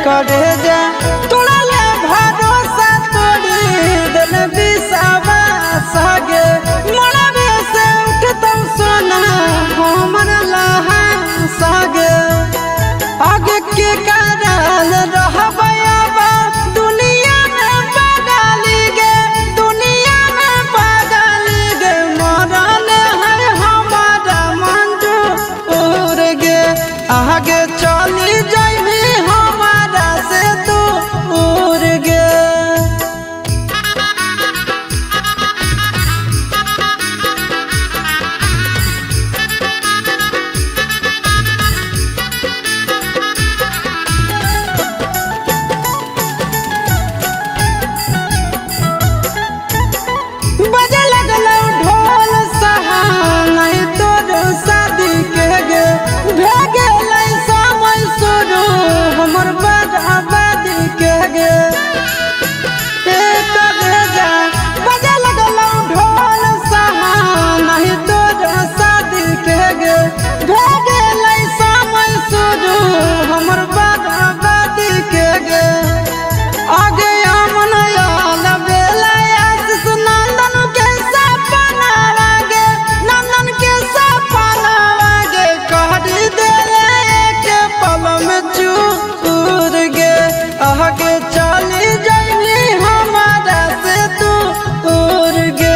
करे जा तोड़ा ले भरोसा तोड़ी दिल विश्वास गे मरबे से उठतौ सोना हमर लहा सागे आगे के कारण रहबै अब दुनिया में पागल गे दुनिया में पागल गे मरल है हमारा मंजू उड़ गे आगे चली जाइबी हमारा से तू उड़ गे। बजे लगलौ ढोल सहाय तोर शादी के गे भे गेलै समय शुरू हमर बर्बादी के गे बजे लगलौ ढोल सहाय तोर शादी के गे भे गेलै समय शुरू हमर बर्बादी के गे आगे अमन आल बेला आशीष नंदन के सपना गे नंदन के सपना गे कहरी देले एक पल में चूर गे आगे चली जाइली हमारा से तू उड़ गे।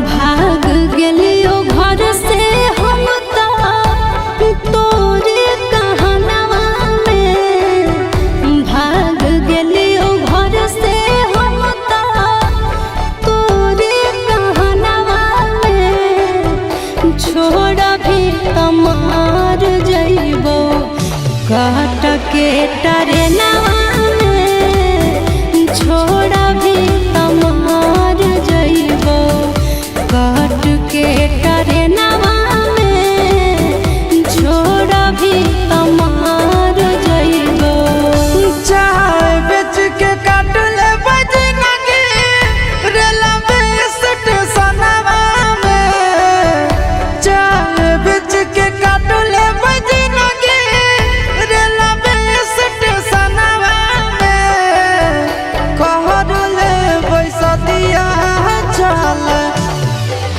भाग गेलियो घर से हम तोरे कहनवा में भाग गेलियो घर से हम तोरे कहनवा में छोड़ भी तमार जइबो काट के टरेनवा में छोड़ भी तमार जइबो काट के टरेनवा में छोड़ भी तमार जइबो चाय बेच के काट ले बजनगी रेलवे स्टेशनवा में चाय बेच के काट ले बजनगी रेलवे स्टेशनवा में कहर ले पैसा दिया चल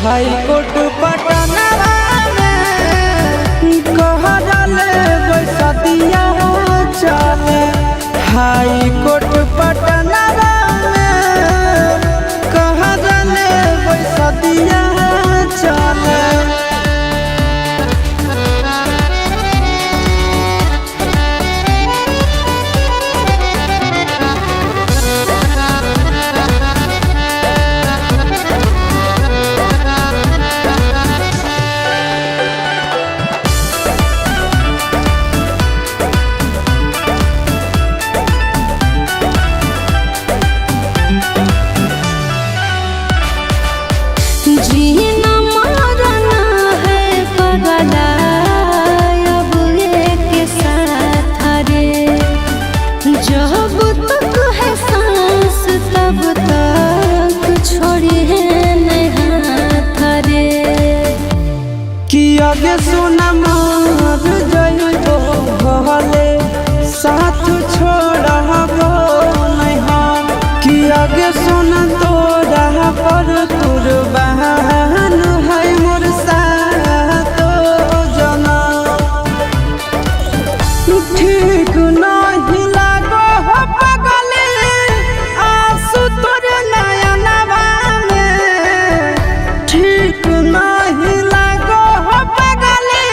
हाई कोर्ट पटनवा में कहर ले पैसा दिया चल हाई कोर्ट पटनवा में कहर ले पैसा दिया चल। जीना मरना है पगला अब एक साथ रे जब तक है सांस तब तक छोड़ी है नहीं हाथ रे कि आगे सोना मार जइबो भले साथ छोड़बो नहीं हम कि आगे सोना तोरा पर कुर्बान है मोर साथ जना ठीक नहीं लागो हो पगले आंसू तोर नयनवा में ठीक नहीं लागो हो पगले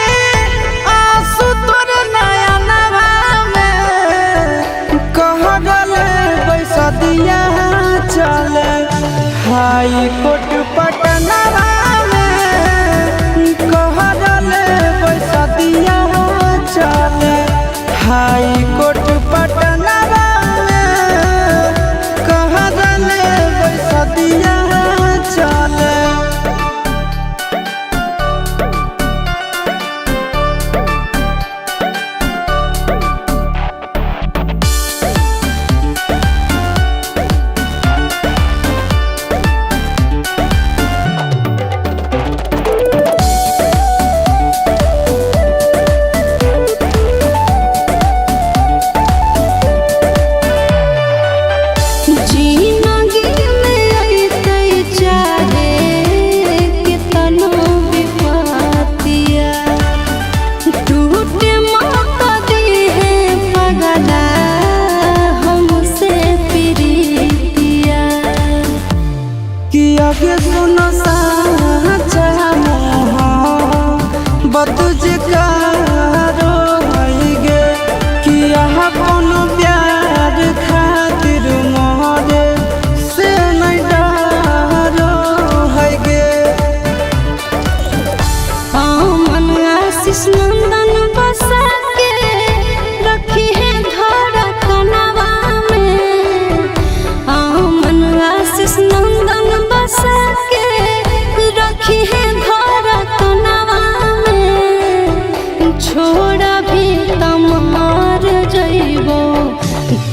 छोड़ा भी तमार जइबो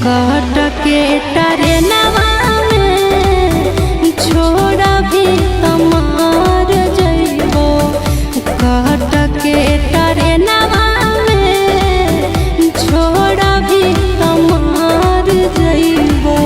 काट के तारे नवा में छोड़ा भी तमार जइबो काट के तारे नवा में छोड़ा भी तमार जइबो।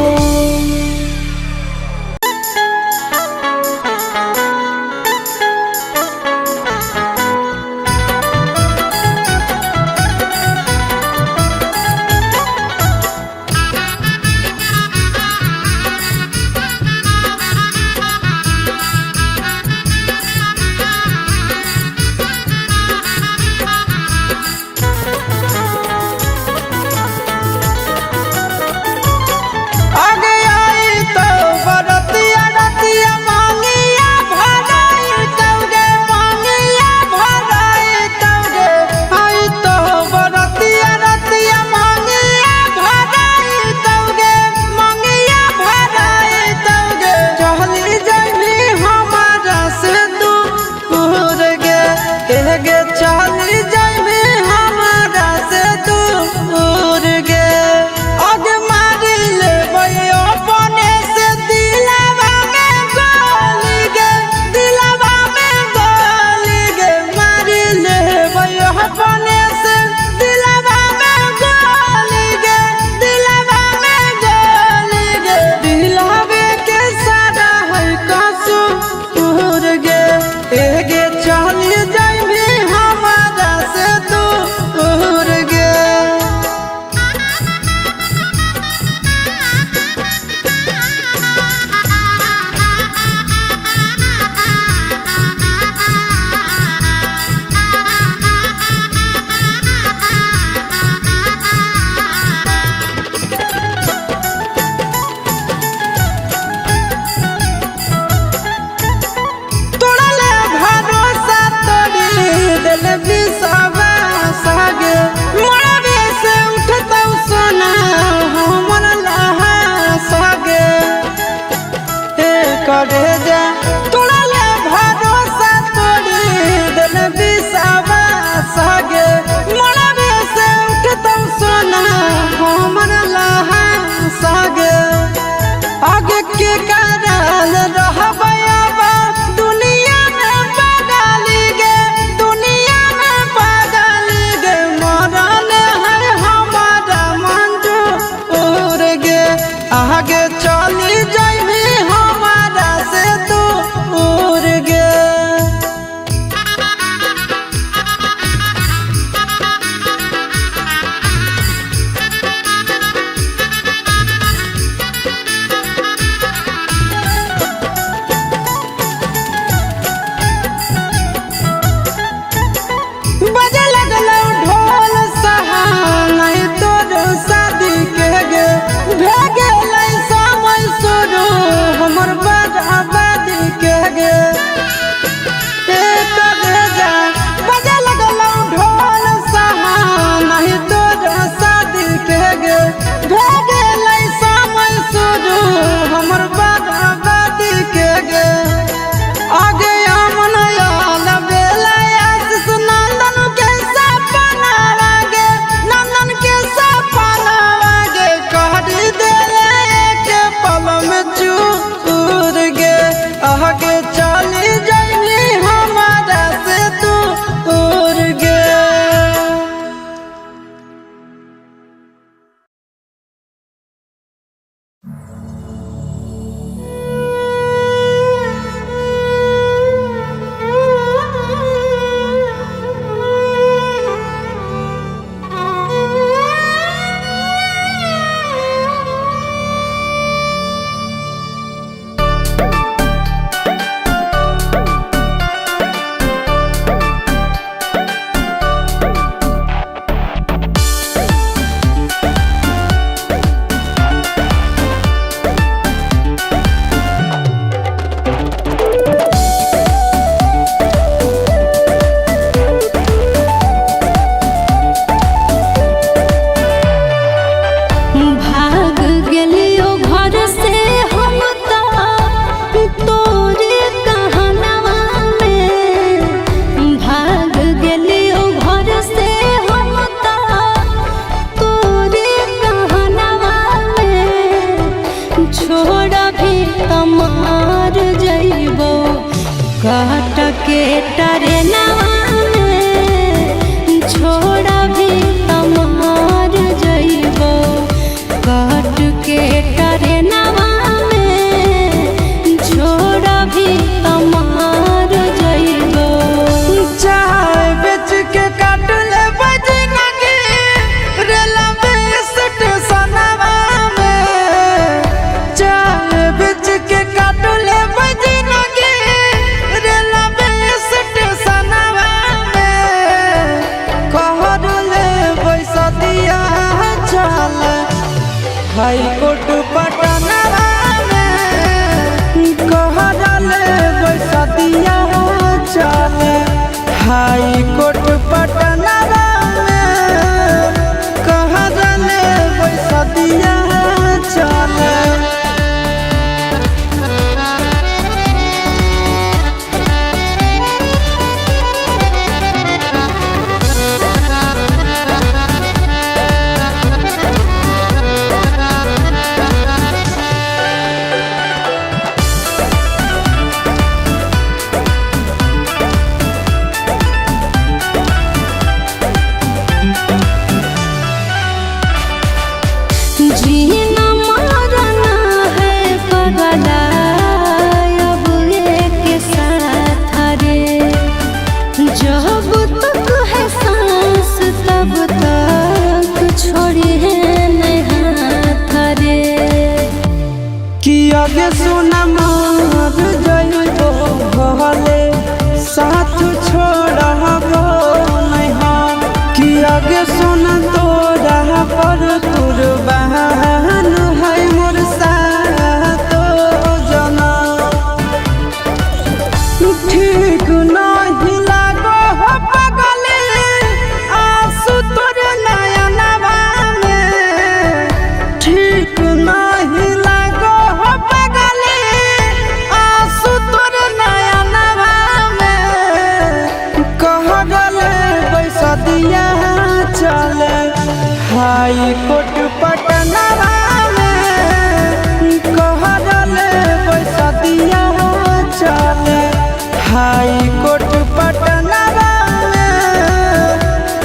दे के टरेनवा में छोड़ा भी तमार जइबो काट के टरेनवा में छोड़ा भी तमार जइबो। चाय बेच के काट ले बजना के रेलवे स्टेशनवा में। चाय बेच के काट ले बजना के रेलवे स्टेशनवा में। कहर ले पैसा दिया चल हाई कोर्ट पटनवा में। कहर ले पैसा दिया चल हाई कोर्ट पटनवा में। कहर ले पैसा दिया चल। जीना मरना है पगला अब एक साथ रे। जब तक है सांस तब तक छोड़ी है नहीं हाथ रे। कि आगे सुना मार जइबो भले साथ छोड़बो नहीं हम। कि आगे सुना तोरा पर कुर्बान है मोर साथ जना। ठीक नहीं लागो हो पगले आंसू तोर नयनवा में। ठीक नहीं लागो हो पगले आंसू तोर नयनवा में। कहले पैसा दिया चल हाई कोर्ट पटनवा में। कहले पैसा दिया चल हाई कोर्ट पटनवा में।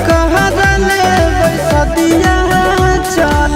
कहले पैसा दिया चल।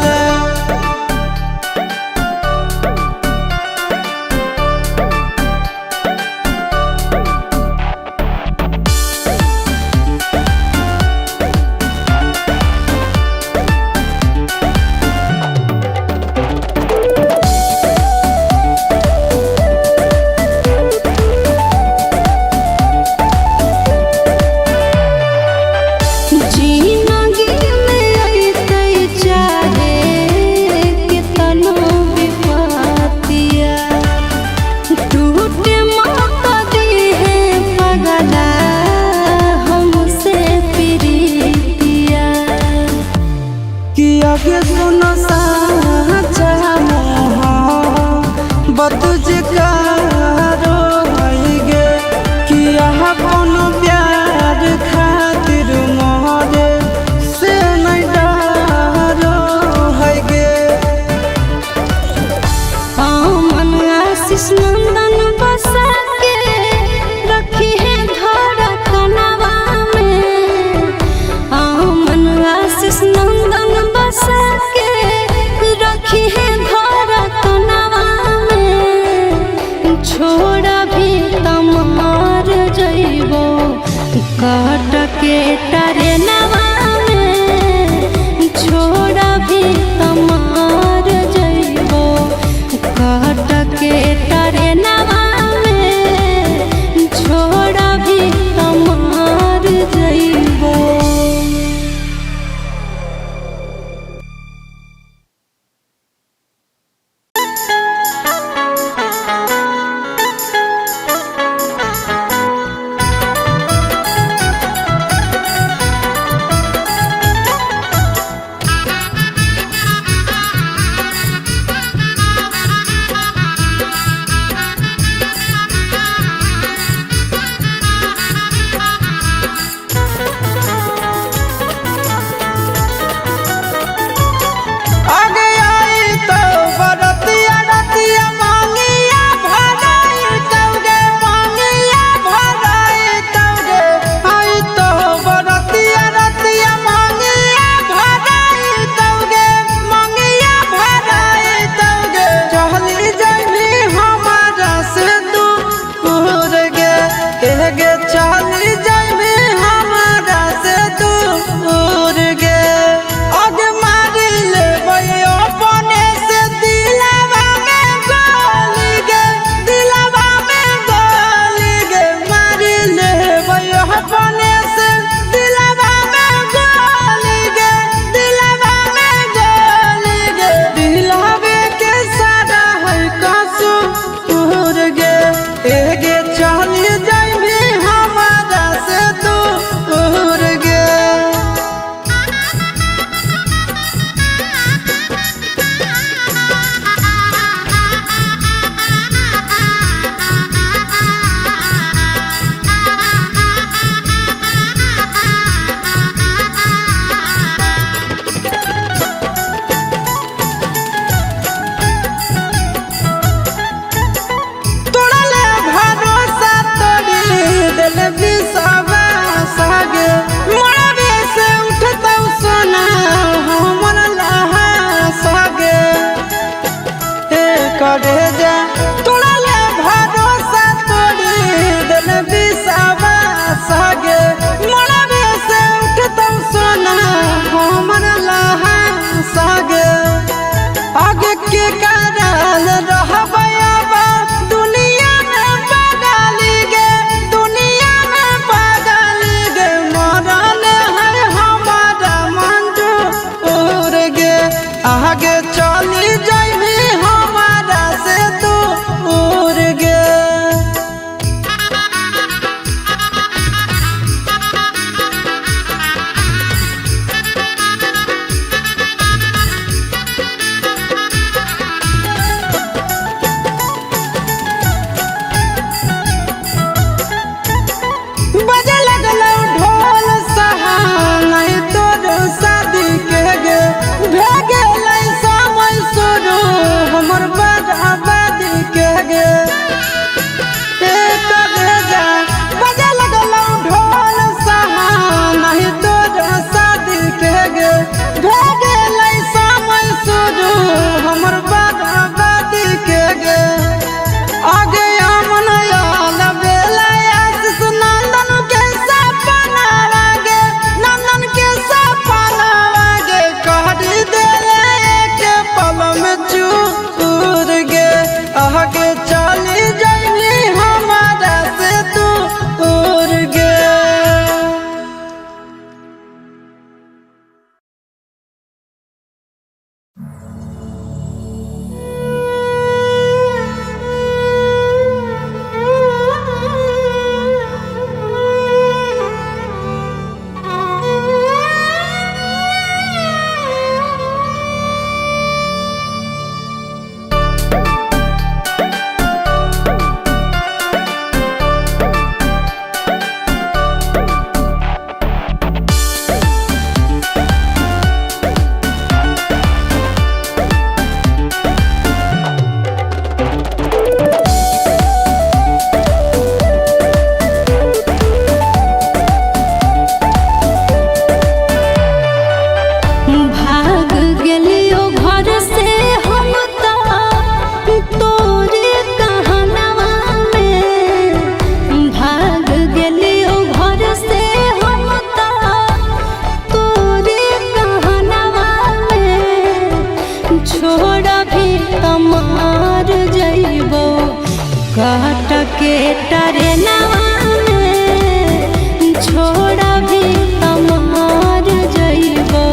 के टरेनवा में छोड़ा भी तमार जइबो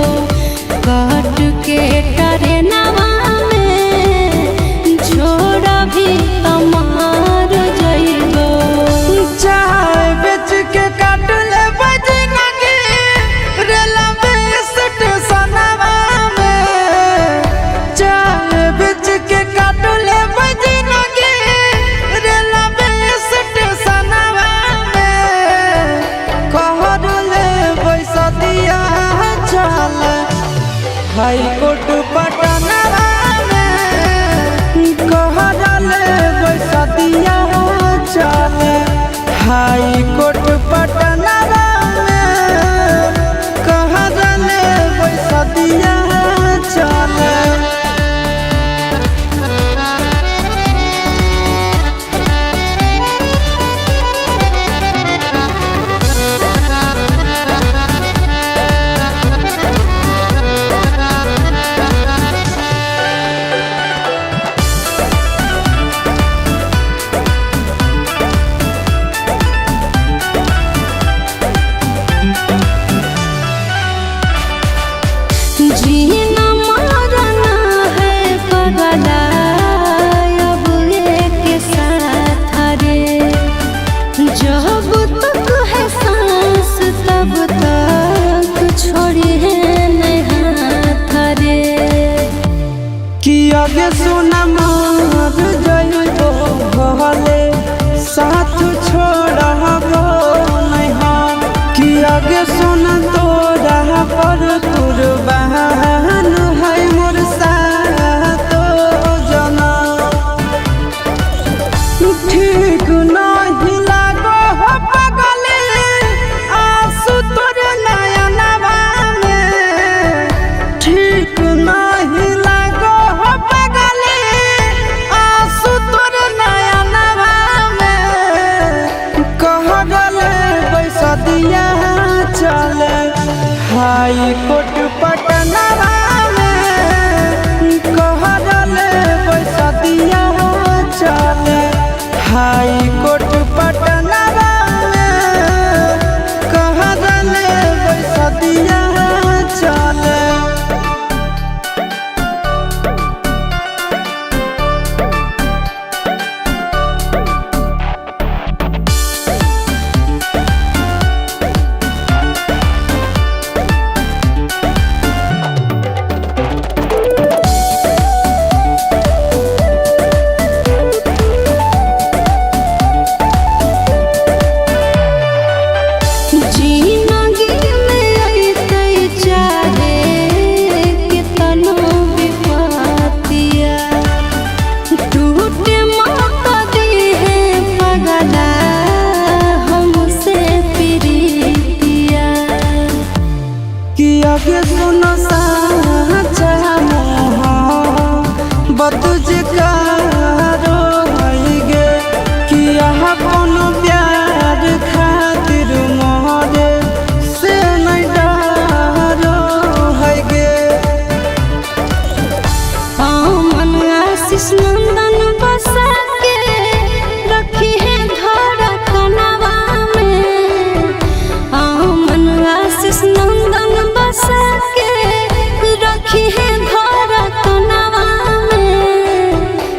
काट के टरेनवा में छोड़ा भी तमार जइबो चाय बेच के काट ले बजनगी रेलवे स्टेशनवा में चाय बेच के काट ले बजनगी रेलवे स्टेशनवा में कहर ले पैसा दिया चल हाई कोर्ट पटनवा में कहर ले पैसा दिया चल हाई कोर्ट पटनवा में कहर ले पैसा दिया चल जीना मरना है पगला अब एक साथ रे जब तक है सांस तब तक छोड़ी है नहीं हाथ रे कि आगे सुना मार जइबो भले साथ छोड़बो नहीं हम कि आगे सुना तोरा पर कुर्बान है मोर सातो जना ठीक नहीं लागो हो पगले आंसू तोर नयनवा में ठीक नहीं लागो हो पगले आंसू तोर नयनवा में कह गले पैसा दिया चले हाई कोर्ट पटनवा में कह गले पैसा दिया चले हाई कोर्ट पटनवा में कह गले पैसा दिया चले जिंदगी में अइते चाहे कितनो विपतिया टूटे मौका दी है पगला हमसे प्रीतिया कि आगे सुनो साचा मोह बतुझ कारो गे कि यहाँ कोनो प्यार खातिर मोहरे से नहीं डरो है गे मन आशीष नंदन बसा के रखी है धड़कनवा में मन आशीष नंदन बसा के रखी है धड़कनवा में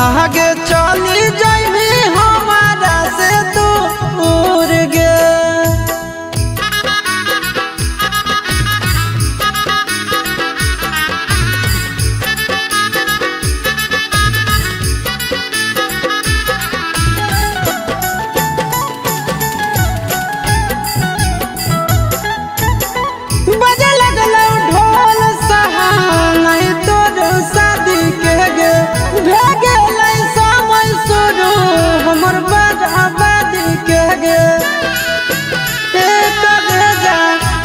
आगे चली जाइबी हमारा से दूर गे। बजे लगलो ढोल सहाय तोर शादी के गे भेगे समय शुरू हमर बर्बादी के गे।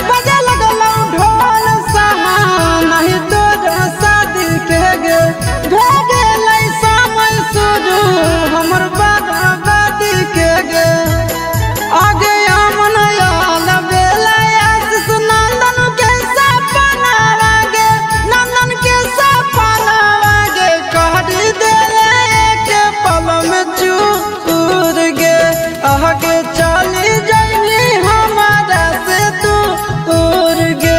बजे लगलो ढोल सहाय तोर शादी के गे भेगे समय शुरू हमर बर्बादी के गे। आगे अमन याल बेला आशीष नंदन के सपना लागे नंदन के सपना लागे कहरी देले एक पल में चूर गे। आगे चली जाइबी हमारा से दूर गे।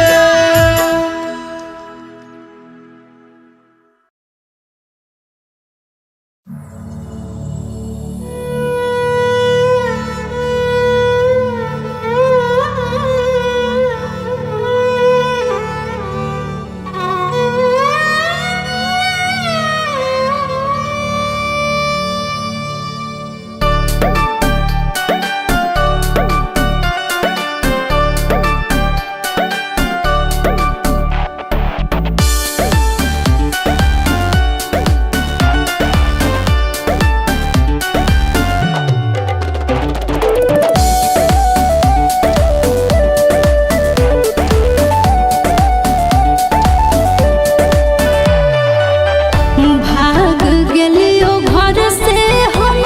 भाग गेलियो घर से हम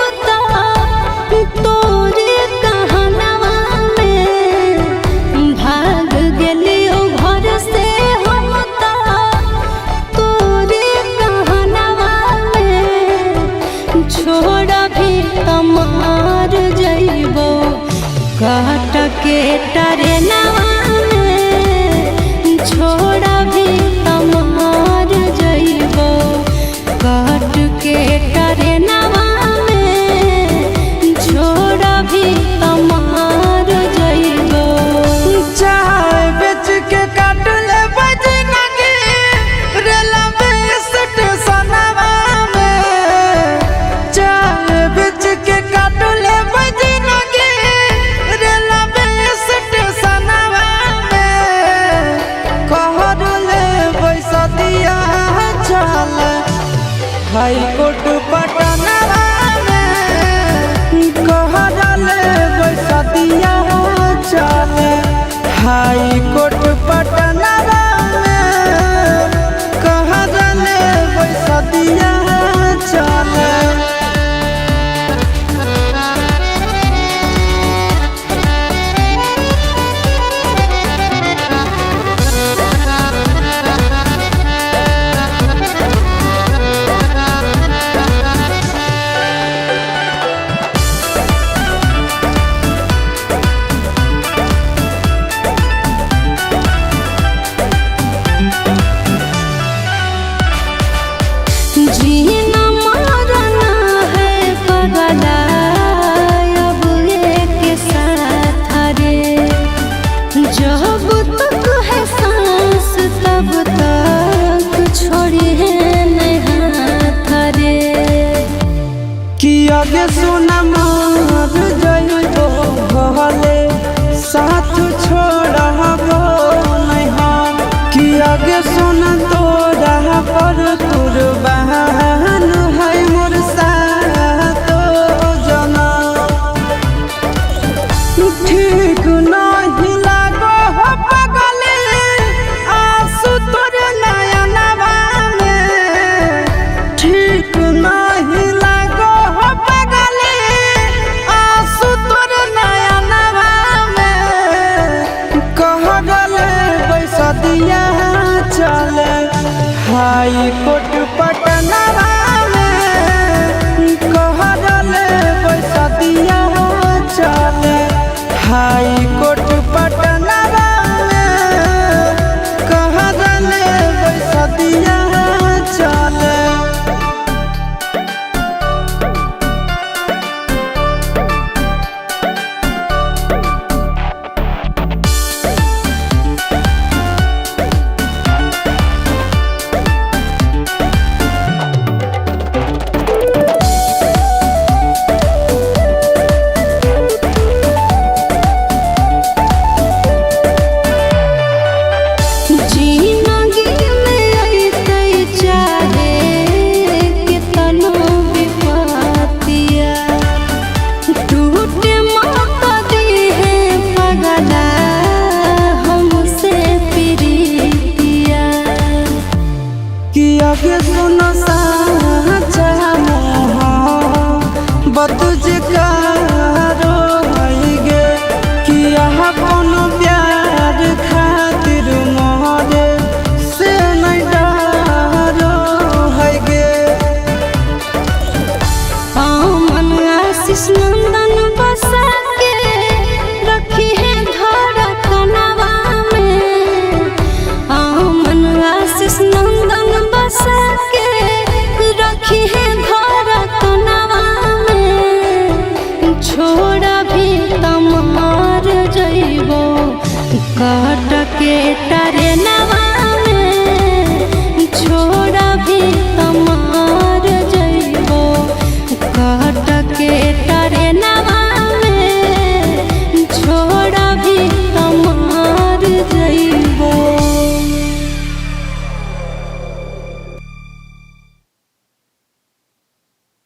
तोरे कहनवा में। भाग गेलियो घर से हम तोरे कहनवा में। छोड़ भी तमार जइबो काट के टरेनवा में। छोड़ भी तमार जइबो काट के टरेनवा में। छोड़ भी तमार जइबो चाय बेच के काट ले बजनगी रेलवे स्टेशनवा में। चाय बेच के काट ले बजनगी रेलवे स्टेशनवा में। कहर ले पैसा दिया चल हाई कोर्ट पटनवा में। कहर ले पैसा दिया चल हाई कोर्ट पटनवा में। कहर ले पैसा दिया चल। जीना मरना है पगला अब एक साथ रे। जब तक है सांस तब तक छोड़िए नहीं हाथ रे। कि आगे सोना मार जइबो भले साथ छोड़बो नहीं हम। कि आगे सोना तोरा पर कुर्बान